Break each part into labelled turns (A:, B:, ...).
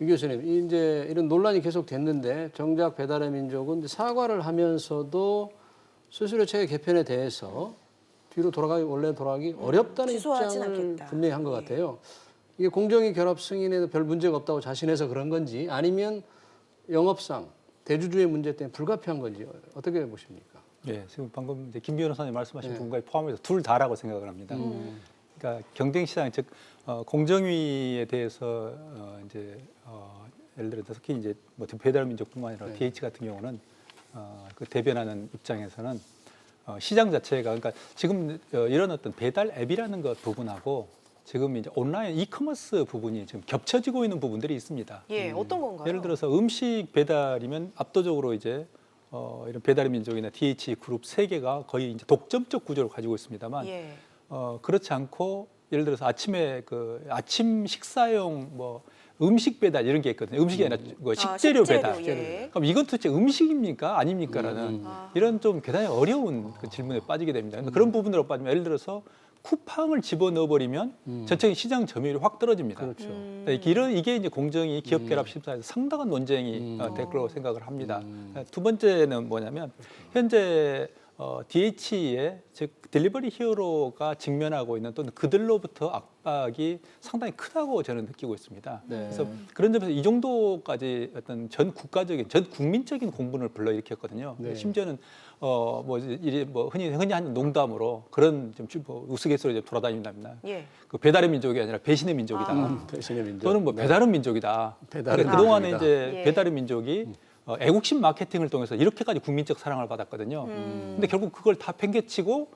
A: 유 교수님, 이제 이런 논란이 계속 됐는데 정작 배달의 민족은 사과를 하면서도 수수료 체계 개편에 대해서 뒤로 원래 돌아가기 어렵다는
B: 취소하진
A: 입장을
B: 않겠다.
A: 분명히 한 것
B: 예.
A: 같아요. 이게 공정위 결합 승인에도 별 문제가 없다고 자신해서 그런 건지 아니면 영업상 대주주의 문제 때문에 불가피한 건지 어떻게 보십니까?
C: 예, 지금 방금 이제 김 변호사님 말씀하신
A: 네.
C: 부분까지 포함해서 둘 다라고 생각을 합니다. 그러니까 경쟁시장 즉 공정위에 대해서 예를 들어 특히 이제 뭐 배달민족뿐만 아니라
A: 네.
C: DH 같은 경우는 그 대변하는 입장에서는 시장 자체가 그러니까 지금 이런 어떤 배달 앱이라는 것 부분하고 지금 이제 온라인 이커머스 부분이 지금 겹쳐지고 있는 부분들이 있습니다.
B: 예, 어떤 건가요?
C: 예를 들어서 음식 배달이면 압도적으로 이제 이런 배달의 민족이나 DH 그룹 세 개가 거의 이제 독점적 구조를 가지고 있습니다만
B: 예.
C: 그렇지 않고 예를 들어서 아침에 그 아침 식사용 뭐 음식 배달 이런 게 있거든요. 음식이 아니라 그 식재료 배달.
B: 예.
C: 그럼 이건 도대체 음식입니까? 아닙니까라는 이런 좀 대단히 어려운 그 질문에 빠지게 됩니다. 그러니까 그런 부분으로 빠지면 예를 들어서 쿠팡을 집어넣어 버리면 전체적인 시장 점유율이 확 떨어집니다.
A: 그렇죠.
C: 이게 이제 공정위 기업 결합 심사에서 상당한 논쟁이 될 거라고 생각을 합니다. 두 번째는 뭐냐면 현재 DH의 즉 딜리버리 히어로가 직면하고 있는 또는 그들로부터 압박이 상당히 크다고 저는 느끼고 있습니다.
A: 네.
C: 그래서 그런 점에서 이 정도까지 어떤 전 국가적인, 전 국민적인 공분을 불러일으켰거든요.
A: 네.
C: 심지어는 흔히 하는 농담으로 그런 좀 우스갯소리 좀 돌아다닌답니다.
B: 예.
C: 그 배달의 민족이 아니라 배신의 민족이다.
A: 배신의 민족.
C: 또는 뭐
A: 네.
C: 배달은 민족이다.
A: 배달은
C: 그러니까 그동안에
A: 민족이다.
C: 이제
B: 예.
C: 배달의 민족이 애국심 마케팅을 통해서 이렇게까지 국민적 사랑을 받았거든요. 근데 결국 그걸 다 팽개치고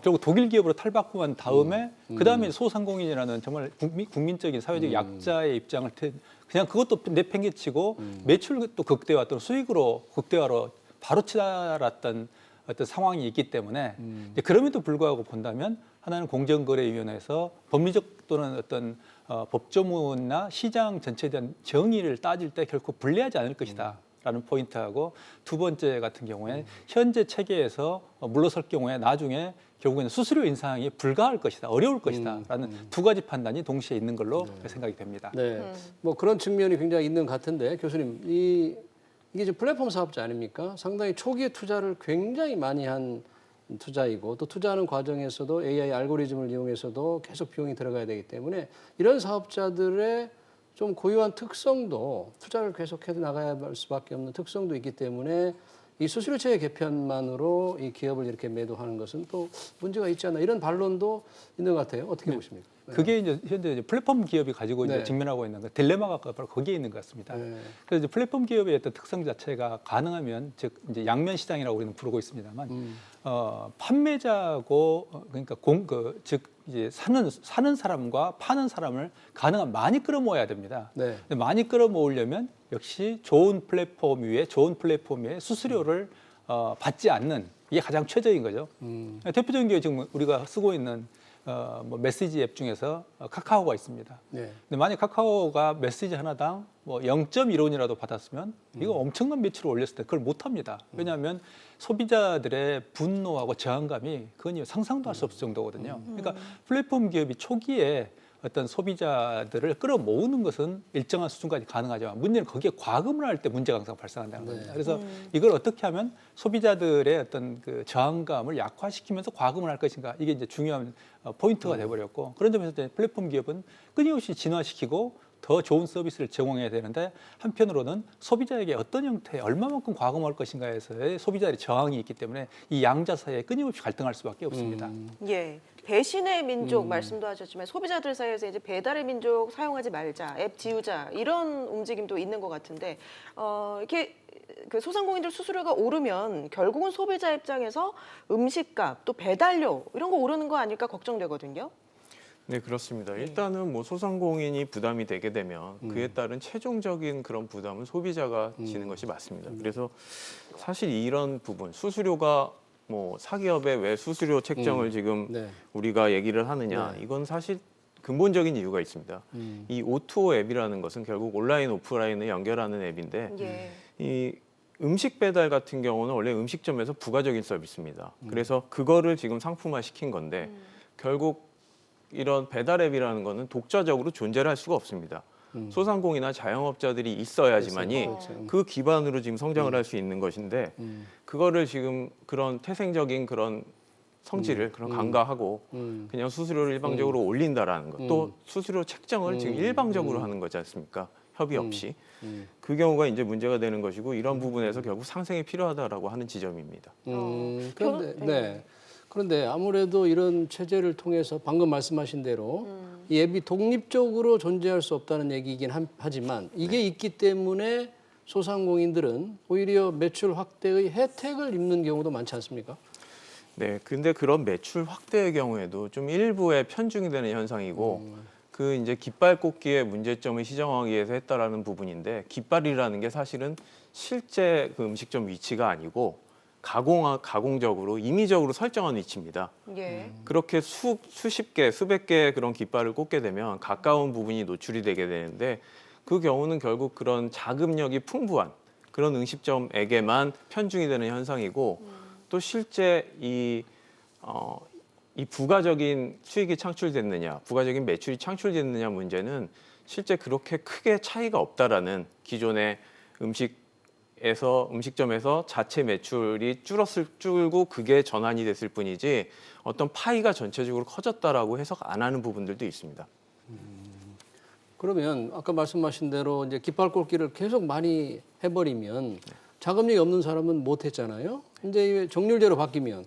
C: 결국 독일 기업으로 탈바꿈한 다음에 그 다음에 소상공인이라는 정말 국민적인 사회적 약자의 입장을 그냥 그것도 내팽개치고 매출도 극대화 또는 수익으로 극대화로 바로 치달았던 어떤 상황이 있기 때문에 이제 그럼에도 불구하고 본다면 하나는 공정거래위원회에서 법리적 또는 어떤 법조문이나 시장 전체에 대한 정의를 따질 때 결코 불리하지 않을 것이다. 라는 포인트하고 두 번째 같은 경우에 현재 체계에서 물러설 경우에 나중에 결국에는 수수료 인상이 불가할 것이다, 어려울 것이다 라는 두 가지 판단이 동시에 있는 걸로 생각이 됩니다.
A: 네, 뭐 그런 측면이 굉장히 있는 것 같은데 교수님, 이게 이제 플랫폼 사업자 아닙니까? 상당히 초기에 투자를 굉장히 많이 한 투자이고 또 투자하는 과정에서도 AI 알고리즘을 이용해서도 계속 비용이 들어가야 되기 때문에 이런 사업자들의 좀 고유한 특성도 투자를 계속해서 나가야 할 수밖에 없는 특성도 있기 때문에 이 수수료 체계 개편만으로 이 기업을 이렇게 매도하는 것은 또 문제가 있지 않나 이런 반론도 있는 것 같아요. 어떻게 보십니까? 네.
C: 그게 이제 현재 이제 플랫폼 기업이 가지고 이제
A: 네.
C: 직면하고 있는 그 딜레마가 바로 거기에 있는 것 같습니다.
A: 네.
C: 그래서 이제 플랫폼 기업의 어떤 특성 자체가 가능하면 즉 이제 양면 시장이라고 우리는 부르고 있습니다만 판매자고 그러니까 즉 이제 사는 사람과 파는 사람을 가능한 많이 끌어모아야 됩니다.
A: 네.
C: 근데 많이 끌어모으려면 역시 좋은 플랫폼 위에 수수료를 받지 않는 이게 가장 최저인 거죠. 대표적인 게 지금 우리가 쓰고 있는 뭐 메시지 앱 중에서 카카오가 있습니다.
A: 네.
C: 근데 만약 카카오가 메시지 하나당 뭐 0.1원이라도 받았으면 이거 엄청난 매출을 올렸을 때 그걸 못 합니다. 왜냐하면 소비자들의 분노하고 저항감이 그건 상상도 할 수 없을 정도거든요. 그러니까 플랫폼 기업이 초기에 어떤 소비자들을 끌어모으는 것은 일정한 수준까지 가능하지만 문제는 거기에 과금을 할 때 문제가 항상 발생한다는 겁니다. 그래서 이걸 어떻게 하면 소비자들의 어떤 그 저항감을 약화시키면서 과금을 할 것인가 이게 이제 중요한 포인트가 돼버렸고 그런 점에서 이제 플랫폼 기업은 끊임없이 진화시키고 더 좋은 서비스를 제공해야 되는데 한편으로는 소비자에게 어떤 형태의 얼마만큼 과금할 것인가에서의 소비자의 저항이 있기 때문에 이 양자 사이에 끊임없이 갈등할 수밖에 없습니다.
B: 예. 배신의 민족 말씀도 하셨지만 소비자들 사이에서 이제 배달의 민족 사용하지 말자, 앱 지우자 이런 움직임도 있는 것 같은데 이렇게 그 소상공인들 수수료가 오르면 결국은 소비자 입장에서 음식값 또 배달료 이런 거 오르는 거 아닐까 걱정되거든요.
D: 네, 그렇습니다. 일단은 뭐 소상공인이 부담이 되게 되면 그에 따른 최종적인 그런 부담은 소비자가 지는 것이 맞습니다. 그래서 사실 이런 부분 수수료가 뭐 사기업의 왜 수수료 책정을 지금
A: 네.
D: 우리가 얘기를 하느냐 이건 사실 근본적인 이유가 있습니다. 이 O2O 앱이라는 것은 결국 온라인 오프라인을 연결하는 앱인데
B: 예.
D: 이 음식 배달 같은 경우는 원래 음식점에서 부가적인 서비스입니다. 그래서 그거를 지금 상품화 시킨 건데 결국 이런 배달 앱이라는 거는 독자적으로 존재를 할 수가 없습니다. 소상공인이나 자영업자들이 있어야지만이
A: 그렇죠.
D: 그 기반으로 지금 성장을 할 수 있는 것인데 그거를 지금 그런 태생적인 그런 성질을 그런 간과하고 그냥 수수료를 일방적으로 올린다라는 것, 또 수수료 책정을 지금 일방적으로 하는 거지 않습니까? 협의 없이. 그 경우가 이제 문제가 되는 것이고 이런 부분에서 결국 상생이 필요하다라고 하는 지점입니다.
A: 그런데
B: 네.
A: 네. 그런데 아무래도 이런 체제를 통해서 방금 말씀하신 대로 이 앱이 독립적으로 존재할 수 없다는 얘기이긴 하지만 이게 있기 때문에 소상공인들은 오히려 매출 확대의 혜택을 입는 경우도 많지 않습니까?
D: 네, 근데 그런 매출 확대의 경우에도 좀 일부에 편중이 되는 현상이고 그 이제 깃발 꽂기의 문제점을 시정하기 위해서 했다라는 부분인데 깃발이라는 게 사실은 실제 그 음식점 위치가 아니고 가공적으로 임의적으로 설정한 위치입니다.
B: 예.
D: 그렇게 수십 개, 수백 개의 그런 깃발을 꽂게 되면 가까운 부분이 노출이 되게 되는데 그 경우는 결국 그런 자금력이 풍부한 그런 음식점에게만 편중이 되는 현상이고 또 실제 이 부가적인 수익이 창출됐느냐, 부가적인 매출이 창출됐느냐 문제는 실제 그렇게 크게 차이가 없다라는 기존의 음식점에서 자체 매출이 줄고 그게 전환이 됐을 뿐이지 어떤 파이가 전체적으로 커졌다라고 해석 안 하는 부분들도 있습니다.
A: 그러면 아까 말씀하신 대로 이제 깃발 꽂기를 계속 많이 해버리면 자금력이 없는 사람은 못 했잖아요. 이제 정률제로 바뀌면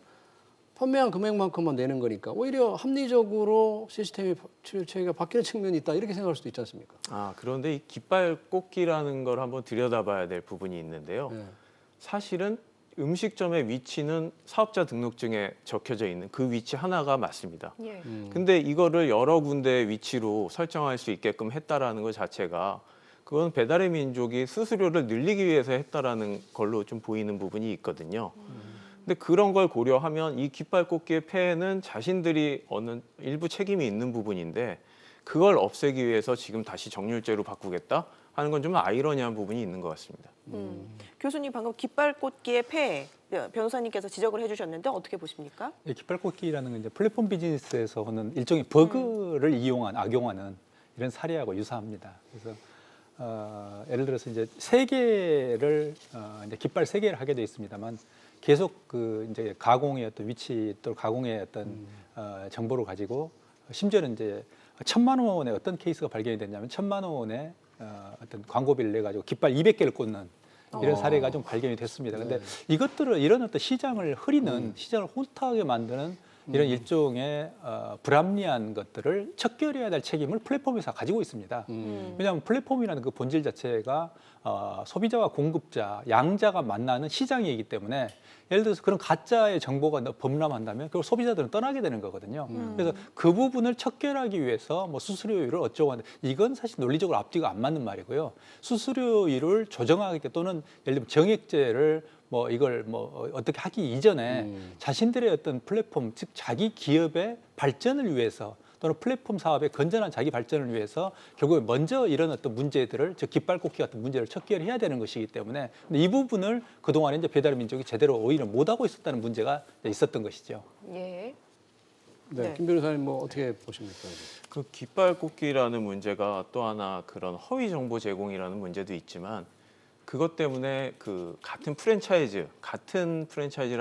A: 판매한 금액만큼만 내는 거니까 오히려 합리적으로 시스템이 체계가 바뀌는 측면이 있다 이렇게 생각할 수도 있지 않습니까?
D: 그런데 이 깃발 꽂기라는 걸 한번 들여다봐야 될 부분이 있는데요.
A: 네.
D: 사실은 음식점의 위치는 사업자 등록증에 적혀져 있는 그 위치 하나가 맞습니다.
B: 예.
D: 근데 이거를 여러 군데의 위치로 설정할 수 있게끔 했다라는 것 자체가 그건 배달의 민족이 수수료를 늘리기 위해서 했다라는 걸로 좀 보이는 부분이 있거든요. 근데 그런 걸 고려하면 이 깃발 꽂기의 폐해는 자신들이 어느 일부 책임이 있는 부분인데 그걸 없애기 위해서 지금 다시 정률제로 바꾸겠다 하는 건 좀 아이러니한 부분이 있는 것 같습니다.
B: 교수님 방금 깃발 꽂기의 폐해 변호사님께서 지적을 해주셨는데 어떻게 보십니까?
C: 이 깃발 꽂기라는 건 이제 플랫폼 비즈니스에서 하는 일종의 버그를 악용하는 이런 사례하고 유사합니다. 그래서 예를 들어서 이제 세 개를 이제 깃발 세 개를 하게 돼 있습니다만 계속 그 이제 가공의 어떤 위치 또 가공의 어떤 정보를 가지고 심지어는 이제 1,000만 원의 어떤 케이스가 발견이 됐냐면 1,000만 원의 어떤 광고비를 내 가지고 깃발 200개를 꽂는 이런 사례가 좀 발견이 됐습니다. 근데 이것들을 이런 어떤 시장을 흐리는 시장을 혼탁하게 만드는 이런 일종의 불합리한 것들을 척결해야 될 책임을 플랫폼에서 가지고 있습니다. 왜냐하면 플랫폼이라는 그 본질 자체가 소비자와 공급자, 양자가 만나는 시장이기 때문에 예를 들어서 그런 가짜의 정보가 범람한다면 결국 소비자들은 떠나게 되는 거거든요. 그래서 그 부분을 척결하기 위해서 뭐 수수료율을 어쩌고 하는데 이건 사실 논리적으로 앞뒤가 안 맞는 말이고요. 수수료율을 조정하기 또는 예를 들면 정액제를 뭐 이걸 뭐 어떻게 하기 이전에 자신들의 어떤 플랫폼 즉 자기 기업의 발전을 위해서 또는 플랫폼 사업의 건전한 자기 발전을 위해서 결국에 먼저 이런 어떤 문제들을 즉 깃발 꽂기 같은 문제를 척결해야 되는 것이기 때문에 근데 이 부분을 그동안에 이제 배달의 민족이 제대로 오히려 못하고 있었다는 문제가 있었던 것이죠.
B: 예.
A: 네,
B: 네.
A: 김 변호사님 뭐 어떻게 보십니까?
D: 그 깃발 꽂기라는 문제가 또 하나 그런 허위 정보 제공이라는 문제도 있지만 그것 때문에 그 같은 프랜차이즈를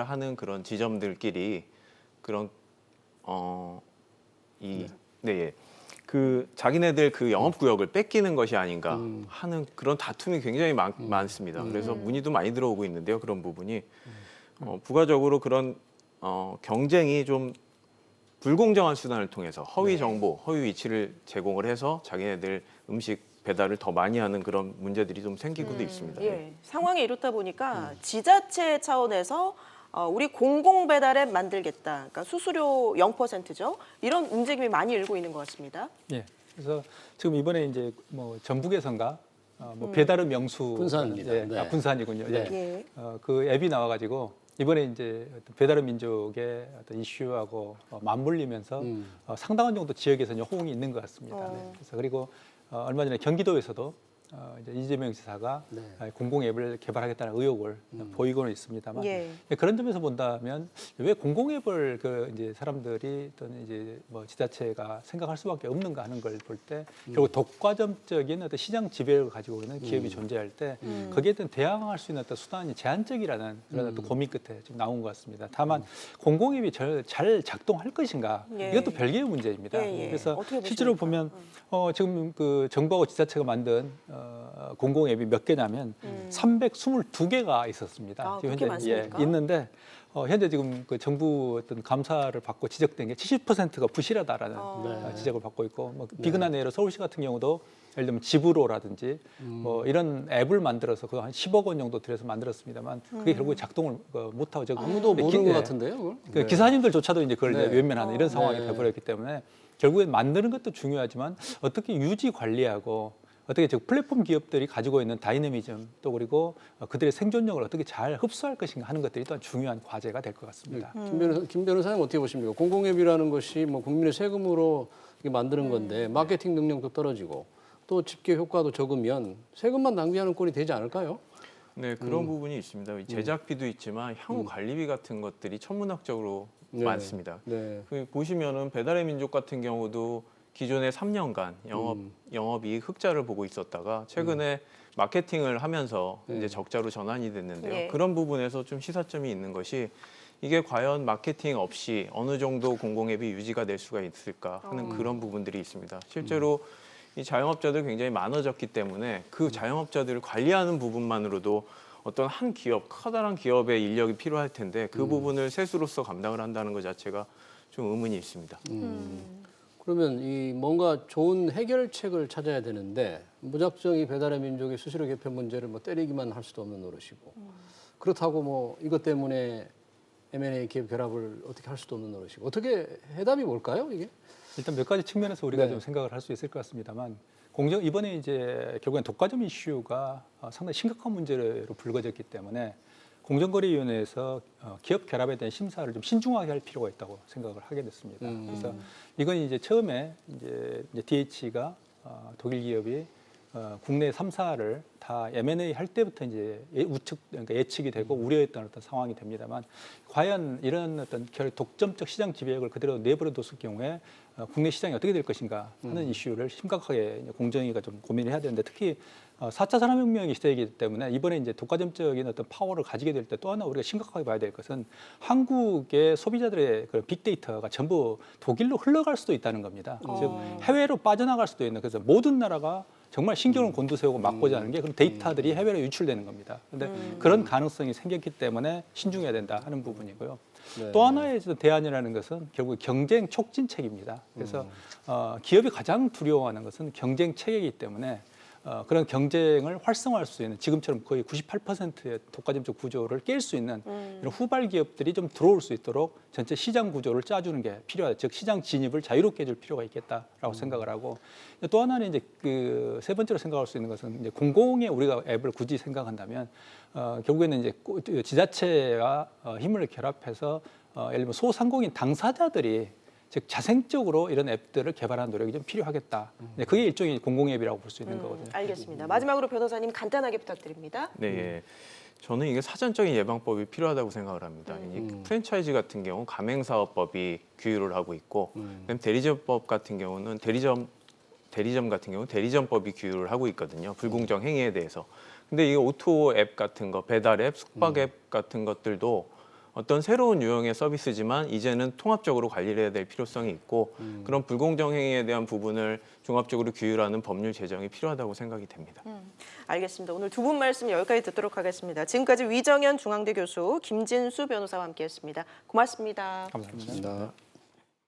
D: 하는 그런 지점들끼리 그런 그 자기네들 그 영업 구역을 뺏기는 것이 아닌가 하는 그런 다툼이 굉장히 많습니다. 그래서 문의도 많이 들어오고 있는데요. 그런 부분이 부가적으로 그런 경쟁이 좀 불공정한 수단을 통해서 허위 정보, 허위 위치를 제공을 해서 자기네들 음식 배달을 더 많이 하는 그런 문제들이 좀 생기고도 있습니다.
B: 예. 상황이 이렇다 보니까 지자체 차원에서 우리 공공 배달앱 만들겠다. 그러니까 수수료 0%죠. 이런 움직임이 많이 일고 있는 것 같습니다.
C: 예. 그래서 지금 이번에 이제 뭐 전북에선가 뭐 배달의 명수
A: 군산입니다.
C: 예,
A: 네.
C: 군산이군요. 예.
B: 예.
C: 그 앱이 나와가지고 이번에 이제 어떤 배달의 민족의 어떤 이슈하고 맞물리면서 상당한 정도 지역에서 이제 호응이 있는 것 같습니다. 네. 그래서 그리고 얼마 전에 경기도에서도 이제 이재명 지사가
A: 네.
C: 공공 앱을 개발하겠다는 의혹을 보이고는 있습니다만
B: 예.
C: 그런 점에서 본다면 왜 공공 앱을 그 이제 사람들이 또는 이제 뭐 지자체가 생각할 수밖에 없는가 하는 걸 볼 때 결국 독과점적인 어떤 시장 지배를 가지고 있는 기업이 존재할 때 거기에 대한 대항할 수 있는 어떤 수단이 제한적이라는 그런 어떤 고민 끝에 지금 나온 것 같습니다. 다만 공공 앱이 잘 작동할 것인가
B: 예.
C: 이것도 별개의 문제입니다.
B: 예, 예.
C: 그래서
B: 어떻게
C: 실제로
B: 보십니까?
C: 보면 지금 그 정부하고 지자체가 만든 공공 앱이 몇 개냐면 322개가 있었습니다.
B: 아,
C: 지금
B: 그렇게
C: 현재
B: 많습니까?
C: 있는데 현재 지금 그 정부 어떤 감사를 받고 지적된 게 70%가 부실하다라는
A: 네.
C: 지적을 받고 있고 뭐 비근한 예로 서울시 같은 경우도 예를 들면 집으로라든지 뭐 이런 앱을 만들어서 그거 한 10억 원 정도 들여서 만들었습니다만 그게 결국에 작동을 못하고
A: 아무도 모르는 것 같은데요. 그걸?
C: 그 기사님들조차도 이제 그걸
A: 네.
C: 외면하는 이런 상황이
A: 네.
C: 돼버렸기 때문에 결국엔 만드는 것도 중요하지만 어떻게 유지 관리하고 어떻게 즉 플랫폼 기업들이 가지고 있는 다이내미즘 또 그리고 그들의 생존력을 어떻게 잘 흡수할 것인가 하는 것들이 또한 중요한 과제가 될 것 같습니다.
A: 김 변호사님 어떻게 보십니까? 공공앱이라는 것이 뭐 국민의 세금으로 이게 만드는 건데 마케팅 능력도 떨어지고 또 집계 효과도 적으면 세금만 낭비하는 꼴이 되지 않을까요?
D: 네, 그런 부분이 있습니다. 이 제작비도 있지만 향후 관리비 같은 것들이 천문학적으로
A: 네.
D: 많습니다.
A: 네.
D: 그 보시면은 배달의 민족 같은 경우도 기존에 3년간 영업이익 흑자를 보고 있었다가 최근에 마케팅을 하면서 이제 적자로 전환이 됐는데요.
B: 예.
D: 그런 부분에서 좀 시사점이 있는 것이 이게 과연 마케팅 없이 어느 정도 공공앱이 유지가 될 수가 있을까 하는 그런 부분들이 있습니다. 실제로 이 자영업자들 굉장히 많아졌기 때문에 그 자영업자들을 관리하는 부분만으로도 어떤 한 기업, 커다란 기업의 인력이 필요할 텐데 그 부분을 세수로서 감당을 한다는 것 자체가 좀 의문이 있습니다.
A: 그러면 이 뭔가 좋은 해결책을 찾아야 되는데 무작정 이 배달의 민족의 수수료 개편 문제를 뭐 때리기만 할 수도 없는 노릇이고 그렇다고 뭐 이것 때문에 M&A 기업 결합을 어떻게 할 수도 없는 노릇이고 어떻게 해답이 뭘까요 이게?
C: 일단 몇 가지 측면에서 우리가
A: 네.
C: 좀 생각을 할 수 있을 것 같습니다만 이번에 이제 결국엔 독과점 이슈가 상당히 심각한 문제로 불거졌기 때문에 공정거래위원회에서 기업 결합에 대한 심사를 좀 신중하게 할 필요가 있다고 생각을 하게 됐습니다. 그래서 이건 이제 처음에 이제 DH가 독일 기업이 국내 3사를 다 M&A 할 때부터 이제 그러니까 예측이 되고 우려했던 어떤 상황이 됩니다만 과연 이런 어떤 독점적 시장 지배력을 그대로 내버려 뒀을 경우에 국내 시장이 어떻게 될 것인가 하는 이슈를 심각하게 공정위가 좀 고민을 해야 되는데 특히 4차 산업혁명의 시대이기 때문에 이번에 이제 독과점적인 어떤 파워를 가지게 될 때 또 하나 우리가 심각하게 봐야 될 것은 한국의 소비자들의 그 빅데이터가 전부 독일로 흘러갈 수도 있다는 겁니다. 즉 해외로 빠져나갈 수도 있는 그래서 모든 나라가 정말 신경을 곤두세우고 막고자 하는 게 그럼 데이터들이 해외로 유출되는 겁니다. 그런데 그런 가능성이 생겼기 때문에 신중해야 된다 하는 부분이고요.
A: 네.
C: 또 하나의 대안이라는 것은 결국 경쟁 촉진책입니다. 그래서 기업이 가장 두려워하는 것은 경쟁 체계이기 때문에 그런 경쟁을 활성화할 수 있는 지금처럼 거의 98%의 독과점적 구조를 깰 수 있는 이런 후발 기업들이 좀 들어올 수 있도록 전체 시장 구조를 짜주는 게 필요하다. 즉 시장 진입을 자유롭게 해줄 필요가 있겠다라고 생각을 하고 또 하나는 이제 그 세 번째로 생각할 수 있는 것은 이제 공공의 우리가 앱을 굳이 생각한다면 결국에는 이제 지자체와 힘을 결합해서 예를 들면 소상공인 당사자들이 즉 자생적으로 이런 앱들을 개발하는 노력이 좀 필요하겠다. 그게 일종의 공공앱이라고 볼 수 있는 거거든요.
B: 알겠습니다. 마지막으로 변호사님 간단하게 부탁드립니다.
D: 네, 저는 이게 사전적인 예방법이 필요하다고 생각을 합니다. 이 프랜차이즈 같은 경우 가맹사업법이 규율을 하고 있고, 그다음에 대리점법 같은 경우는 대리점 같은 경우 대리점법이 규율을 하고 있거든요. 불공정 행위에 대해서. 근데 이 오토 앱 같은 거, 배달 앱, 숙박 앱 같은 것들도 어떤 새로운 유형의 서비스지만 이제는 통합적으로 관리를 해야 될 필요성이 있고 그런 불공정 행위에 대한 부분을 종합적으로 규율하는 법률 제정이 필요하다고 생각이 됩니다.
B: 알겠습니다. 오늘 두 분 말씀 여기까지 듣도록 하겠습니다. 지금까지 위정현 중앙대 교수, 김진수 변호사와 함께했습니다. 고맙습니다.
C: 감사합니다.